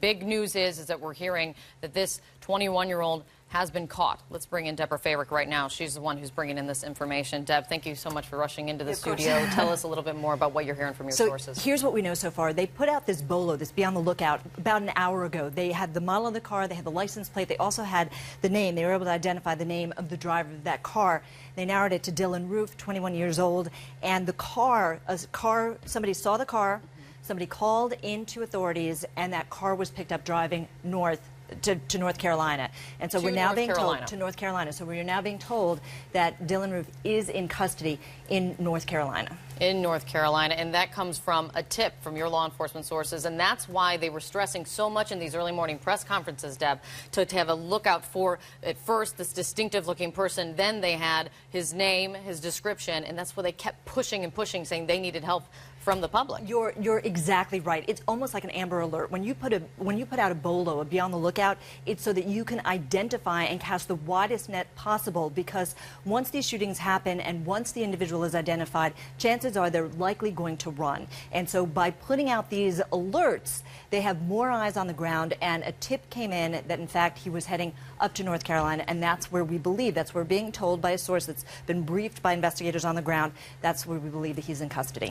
Big news is that we're hearing that this 21-year-old has been caught. Let's bring in Deborah Favorick right now. She's the one who's bringing in this information. Deb, thank you so much for rushing into the studio. Tell us a little bit more about what you're hearing from your sources. Here's what we know so far. They put out this bolo, this Be on the Lookout, about an hour ago. They had the model of the car, they had the license plate, they also had the name. They were able to identify the name of the driver of that car. They narrowed it to Dylan Roof, 21 years old. And the car, somebody saw the car, somebody called into authorities, and that car was picked up driving north to North Carolina. And so we're now being told to North Carolina. So we're now being told that Dylan Roof is in custody in North Carolina. In North Carolina, and that comes from a tip from your law enforcement sources, and that's why they were stressing so much in these early morning press conferences, Deb, to have a lookout for, at first, this distinctive-looking person, then they had his name, his description, and that's where they kept pushing and pushing, saying they needed help from the public. You're exactly right. It's almost like an Amber Alert. When you put out a bolo, a Be on the Lookout, it's so that you can identify and cast the widest net possible, because once these shootings happen and once the individual is identified, chances are they're likely going to run. And so by putting out these alerts, they have more eyes on the ground, and a tip came in that in fact he was heading up to North Carolina, and that's where we believe, that's where we're being told by a source that's been briefed by investigators on the ground, that's where we believe that he's in custody.